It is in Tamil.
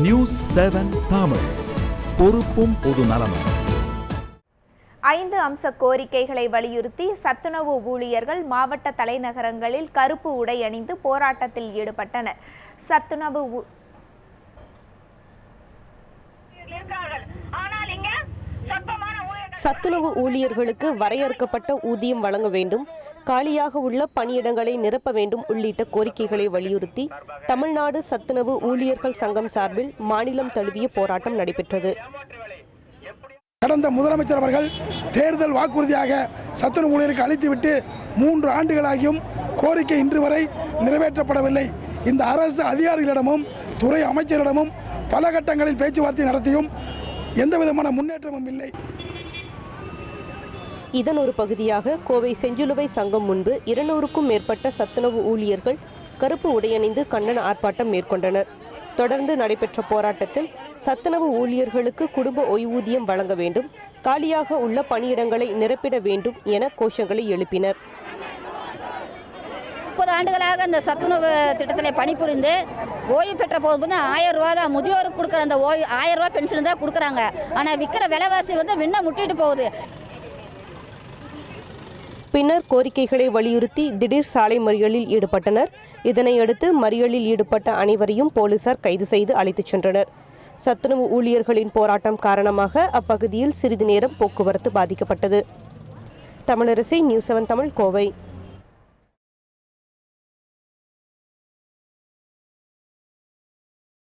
நியூஸ் 7 தமிழ், பொறுப்பும் பொது நலமும். 5 அம்ச கோரிக்கைகளை வலியுறுத்தி சத்துணவு ஊழியர்கள் மாவட்ட தலைநகரங்களில் கருப்பு உடை அணிந்து போராட்டத்தில் ஈடுபட்டனர். சத்துணவு ஊழியர்களுக்கு வரையறுக்கப்பட்ட ஊதியம் வழங்க வேண்டும், காலியாக உள்ள பணியிடங்களை நிரப்ப வேண்டும் உள்ளிட்ட கோரிக்கைகளை வலியுறுத்தி தமிழ்நாடு சத்துணவு ஊழியர்கள் சங்கம் சார்பில் மாநிலம் தழுவிய போராட்டம் நடைபெற்றது. கடந்த முதலமைச்சர் அவர்கள் தேர்தல் வாக்குறுதியாக சத்துணவு ஊழியருக்கு அளித்துவிட்டு 3 ஆண்டுகளாகியும் கோரிக்கை இன்று வரை நிறைவேற்றப்படவில்லை. இந்த அரசு அதிகாரிகளிடமும் துறை அமைச்சரிடமும் பல கட்டங்களில் பேச்சுவார்த்தை நடத்தியும் எந்தவிதமான முன்னேற்றமும் இல்லை. இதன் ஒரு பகுதியாக கோவை செஞ்சிலுவை சங்கம் முன்பு 200க்கும் மேற்பட்ட சத்துணவு ஊழியர்கள் கருப்பு உடையணிந்து கண்டன ஆர்ப்பாட்டம் மேற்கொண்டனர். தொடர்ந்து நடைபெற்ற போராட்டத்தில் சத்துணவு ஊழியர்களுக்கு குடும்ப ஓய்வூதியம் வழங்க வேண்டும், காலியாக உள்ள பணியிடங்களை நிரப்பிட வேண்டும் என கோஷங்களை எழுப்பினர். 30 ஆண்டுகளாக அந்த சத்துணவு திட்டத்தில் பணிபுரிந்து ஓய்வு பெற்ற போது 1000 ரூபா தான் முதியோருக்கு கொடுக்குற அந்த 1000 ரூபா பென்ஷன் தான் கொடுக்குறாங்க. ஆனால் விற்கிற விலைவாசி விண்ண முட்டிட்டு போகுது. பின்னர் கோரிக்கைகளை வலியுறுத்தி திடீர் சாலை மறியலில் ஈடுபட்டனர். இதனையடுத்து மறியலில் ஈடுபட்ட அனைவரையும் போலீசார் கைது செய்து அழைத்துச் சென்றனர். சத்துணவு ஊழியர்களின் போராட்டம் காரணமாக அப்பகுதியில் சிறிது நேரம் போக்குவரத்து பாதிக்கப்பட்டது. தமிழரசி, நியூஸ் 7 தமிழ், கோவை.